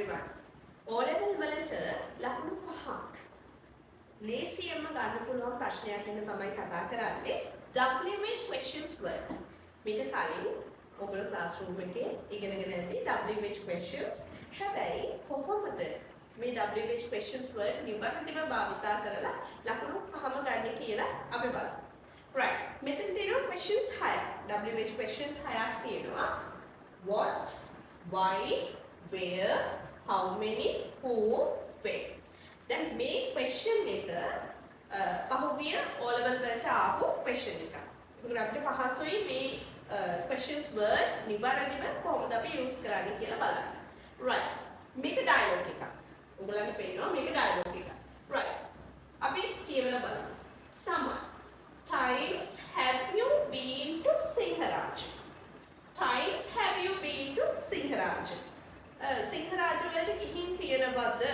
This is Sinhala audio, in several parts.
everyone. O level වලට ලකුණු 5ක්. ලේසියෙන්ම ගන්න පුළුවන් ප්‍රශ්නයක් ගැන තමයි කතා කරන්නේ. WH questions වල. මීට කලින් ඔයගොල්ලෝ classroom එකේ ඉගෙනගෙන ඇති WH questions. හැබැයි කොහොමද මේ WH questions වල නිවැරදිව භාවිතා කරලා ලකුණු 5ම ගන්න කියලා අපි බලමු. Right. මෙතන තියෙනවා questions 6ක්. WH questions 6ක් තියෙනවා. What, why, where, how many, who, when. Then මේ question එක පහුගිය O level වලට ආපු question එකක්. ඒකට අපිට පහසුයි මේ questions word නිවැරදිව කොහොමද අපි use කරන්නේ කියලා බලන්න. Right. මේක dialogue එකක්. ඔයගලන්ට පේනවා මේක dialogue එකක්. Right. අපි කියවලා බලමු. Someone. Times have you been to Sinharaja? Times have you been to Sinharaja? Sinharaja වලට ගිහින් තියෙනවද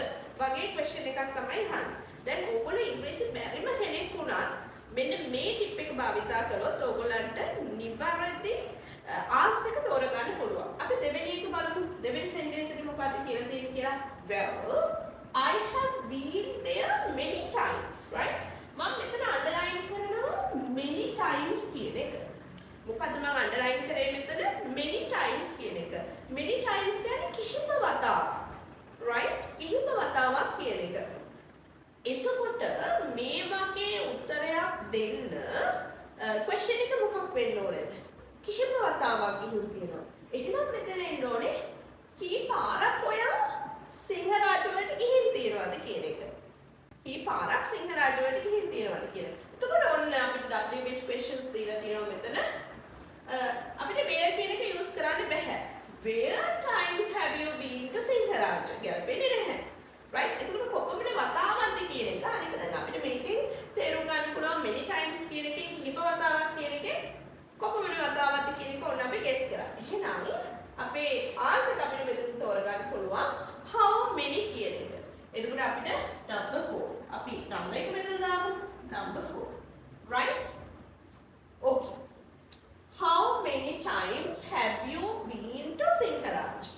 වගේ question එකක් තමයි අහන්නේ. දැන් ඕගොල්ලෝ ඉංග්‍රීසි බැරිම කෙනෙක් වුණත් මෙන්න මේ ටිප් එක භාවිතා කළොත් ඕගොල්ලන්ට නිවැරදි ආන්සර් එක තෝරගන්න පුළුවන්. අපි දෙවෙනි එක බලමු. දෙවෙනි sentence එක මොකක්ද කියලා තියෙන්නේ කියලා. Well, I have been there many times, right? මම මෙතන underline කරනවා many times කියන එක. මොකද්ද මම underline කරේ මෙතන many times කියන එක. Many times කියන්නේ කිහිප වතාවක්. Right? කිහිප වතාවක් කියන එක. එතකොට මේ වගේ උත්තරයක් දෙන්න question එක මොකක් වෙන්න ඕනේද? කිහිප වතාවක් ගිහින් තියෙනවා. එහෙනම් මෙතන එන්න ඕනේ කී පාරක් ඔයා සිංහරාජ වලට ගිහින් තියෙනවද කියන එක. කී පාරක් සිංහරාජ වලට ගිහින් තියෙනවද කියන. එතකොට ඔන්න අපිට WH questions දීලා තියෙනවා මෙතන. අපිට where කියන එක use කරන්න බෑ. Where times have you been to Sinharaja? ගැලපෙන්නේ නැහැ. Right? එතකොට කොපමණ වතාවක්ද කියන එක අනික දැන් අපිට මේකෙන් තේරුම් ගන්න පුළුවන් many times කියන එකෙන් කිහිප වතාවක් කියන එකෙන් කොපමණ වතාවක්ද කියන එක ඔන්න අපි guess කරා. එහෙනම් අපේ answer අපිට මෙතන තෝරගන්න පුළුවන් how many කියන එක. එතකොට අපිට number 4. අපි number එක මෙතන දාමු. Number 4. Right? Okay. How many times have you been to Sinharaja?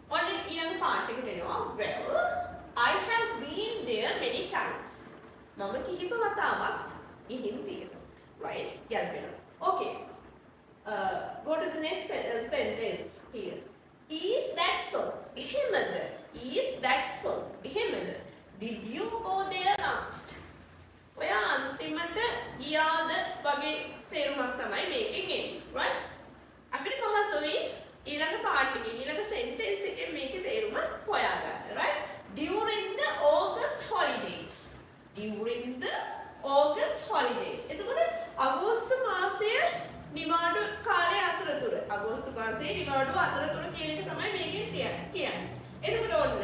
ඔන්න ඊළඟ part එකට එනවා. Well, I have been there many times. මම කිහිප වතාවක් ගිහින් තියෙනවා. Right? ගැලපෙනවා. Okay. Go to the next sentence here. Is that so? එහෙමද? Is that so? එහෙමද? Did you go there last? ඔයා අන්තිමට ගියාද වගේ තේරුමක් තමයි මේකෙන් එන්නේ. Right? අපිට පහසුයි ඊළඟ part එකේ ඊළඟ sentence එකේ මේකේ තේරුම හොයාගන්න. Right? During the August holidays. During the August holidays. එතකොට අගෝස්තු මාසයේ නිවාඩු කාලය අතරතුර. අගෝස්තු මාසයේ නිවාඩු අතරතුර කියන එක තමයි මේකෙන් කියන්නේ. එතකොට ඔන්න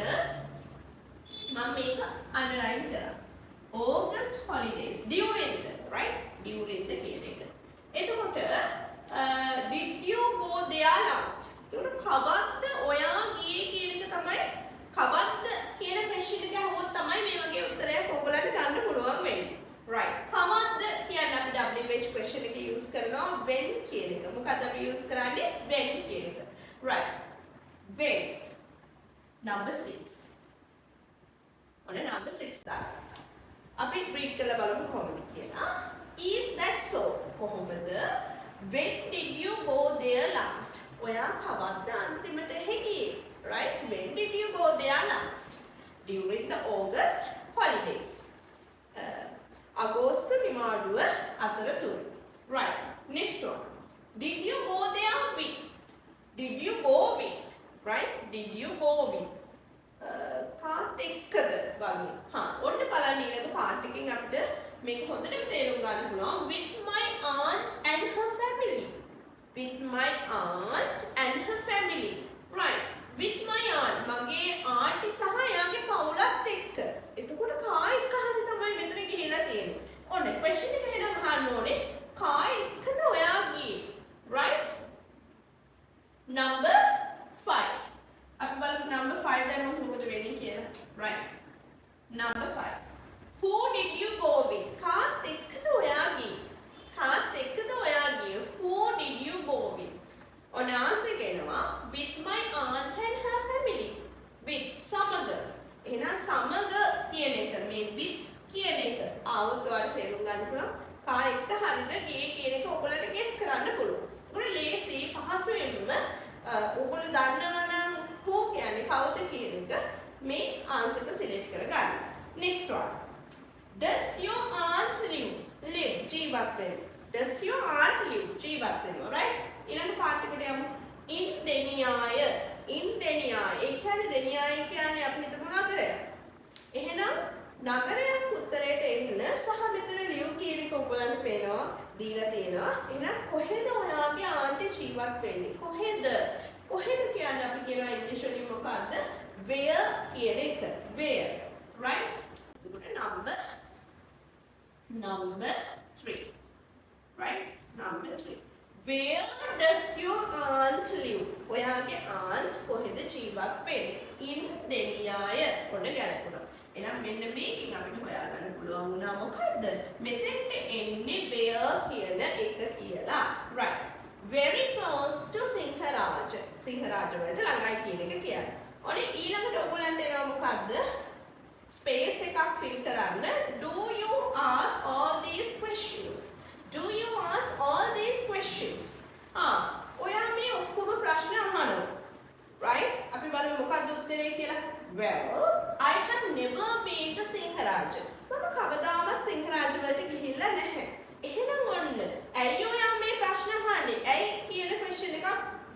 මම මේක underline කරා. August holidays during the, right? During the කියන එක. එතකොට did you go there last? එතකොට කවද්ද ඔයා ගියේ කියන එක තමයි කවද්ද කියන question එක අහුවොත් තමයි මේ වගේ උත්තරයක් ඔයගලන්ට ගන්න පුළුවන් වෙන්නේ. Right. කවද්ද කියන්නේ අපි WH question එක use කරනවා when කියන එක. මොකද අපි use කරන්නේ when කියන එක. Right. When. Number 6. ඔන්න number 6 දාන්න. අපි read කරලා බලමු කොහොමද කියලා. Is that so? කොහොමද? When did you go there last? ඔයා කවද්ද අන්තිමට ගියේ? Right? When did you go there last? During the August holidays. අගෝස්තු නිවාඩුව අතරතුර. Right. Next one. Did you go there with? Did you go with? Right? Did you go with? කාත් එක්කද වගේ. ඔන්න බලන්න ඊළඟ part එකෙන් අපිට මේක හොඳට තේරුම් ගන්න පුළුවන්. With my aunt and her family. With my aunt and her family. Right. With my aunt. මගේ ආන්ටි සහ එයාගේ පවුලත් එක්ක. එතකොට කා එක්ක හරි තමයි මෙතන ගිහිලා තියෙන්නේ. ඔන්න question එක එහෙනම් අහන්න ඕනේ. කා එක්කද ඔයා ගියේ? Right? Number 5. අපි බලමු number 5 දැන් මොකද වෙන්නේ කියලා. Right. Number 5. Who did you go with? කාත් එක්කද ඔයා ගියේ? කාත් එක්කද ඔයා ගියේ? Who did you go with? ඔන්න answer කියනවා with my aunt and her family. With සමග එක්ක හරිද ගේ කියන එක ඔයගොල්ලන්ට ගෙස් කරන්න පුළුවන්. ඒක ලේසි පහසුවෙන්ම ඔයගොල්ලෝ දන්නවා නම් who කියන්නේ කවුද කියන එක මේ ආන්සර් එක සිලෙක්ට් කරගන්න. next one. Does your aunt live ජීවත් වෙනවා. Does your aunt live ජීවත් වෙනවා right? ඊළඟ පාර්ට් එකට යමු. in Deniyaය ඒ කියන්නේ දෙනියාය කියන්නේ අපි හිතමු නගරය. එහෙනම් නගරයක් උත්තරයට එන්න සහ මෙතන live කියන එක ඔයගොල්ලන්ට පේනවා දීලා තියෙනවා. එහෙනම් කොහෙද ඔයාගේ ආන්ටි ජීවත් වෙන්නේ? කොහෙද කියන්නේ අපි කියනවා ඉංග්‍රීසි වලින් මොකද්ද? where කියන එක. where right? number 3 right? number 3. Where does your aunt live? ඔයාගේ aunt කොහෙද ජීවත් වෙන්නේ? in Deniyaය. ඔන්න ගැලපුණා. එහෙනම් මෙන්න මේකෙන් අපිට හොයාගන්න පුළුවන් වුණා මොකද්ද? මෙතෙන්ට එන්නේ where කියන එක කියලා. right. Very close to Sinharaj. Sinharaj වලට ළඟයි කියන එක කියන්නේ. ඔන්න ඊළඟට ඔයගොල්ලන්ට එනවා මොකද්ද? space එකක් fill කරන්න. Do you ask all these questions? Do you ask all these questions? ඔයා මේ ඔක්කොම ප්‍රශ්න අහනවා. right? අපි බලමු මොකක්ද උත්තරේ කියලා. Well, I have never been to Sinharaj. මම කවදාවත් සිංහරාජ වලට ගිහිල්ලා නැහැ. එහෙනම් ඔන්න ඇයි ඔයා මේ ප්‍රශ්න අහන්නේ? ඇයි කියන question එකක්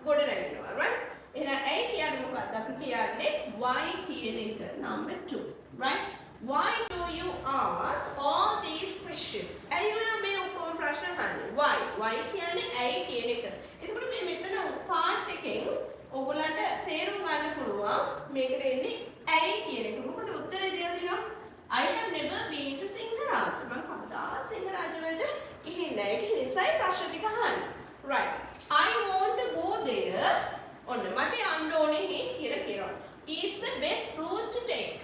ගොඩ නැගෙනවා. right? එහෙනම් ඇයි කියන්නේ මොකක්ද? අපි කියන්නේ why කියන එක number 2. right? Why do you ask all these questions? ඇයි ඔයා මේ ඔක්කොම ප්‍රශ්න අහන්නේ? Why කියන්නේ ඇයි කියන එක. එතකොට මේ මෙතන පාර්ට් එකෙන් ඔයගොල්ලන්ට තේරුම් ගන්න පුළුවන් මේකට එන්නේ ඇයි කියන එක. මොකද උත්තරේ දෙන්න තියෙනවා I have never been to Sinharaj. මම කවදාවත් සිංහරාජ වලට ගිහින් නැහැ. ඒක නිසායි ප්‍රශ්න ටික අහන්නේ. right. I want to go there. ඔන්න මට යන්න ඕනේ කියලා කියනවා. Is the best route to take?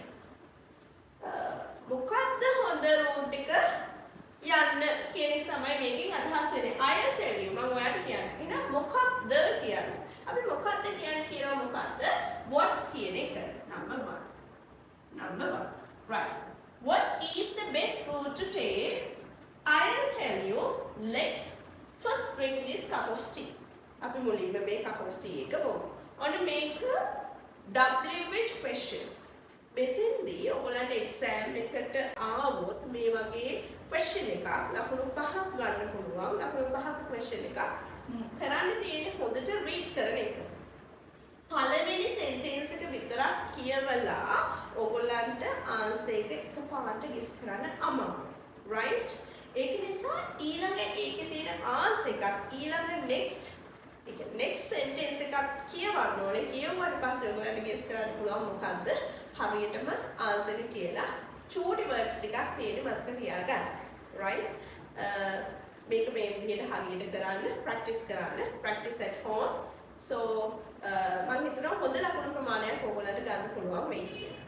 මොකද්ද හොඳ රූට් එක යන්න කියන එක තමයි මේකෙන් අදහස් වෙන්නේ. I'll tell you. මම ඔයාලට කියන්නේ. එහෙනම් මොකක්ද කියන්නේ? අපි මොකක්ද කියන්නේ කියලා මොකද්ද? What කියන එක. number 1. right. What is the best route to take? I'll tell you. Let's first drink this cup of tea. අපි මුලින්ම මේ cup of tea එක බොමු. ඔන්න මේක WH questions. මෙතෙන්දී ඔයගොල්ලන්ට exam එකට ආවොත් මේ වගේ question එකක් ලකුණු 5ක් ගන්න පුළුවන්. ලකුණු 5ක question එකක් කරන්න තියෙන්නේ හොඳට read කරන එක. පළවෙනි sentence එක විතරක් කියවලා ඔයගොල්ලන්ට answer එක එකපාරට guess කරන්න අමාරුයි. right? ඒක නිසා ඊළඟ ඒකේ තියෙන answer එකක් ඊළඟ next sentence එකක් කියවන්න ඕනේ. කියවුවාට පස්සේ ඔයගොල්ලන්ට guess කරන්න පුළුවන් මොකද්ද? හරියටම answer එක කියලා චූටි words ටිකක් තියෙන මතක තියාගන්න. right? මේක මේ විදිහට හරියට කරන්න practice at home. so මම හිතනවා හොඳ ලකුණු ප්‍රමාණයක් ඔයගොල්ලන්ට ගන්න පුළුවන් වෙයි කියලා.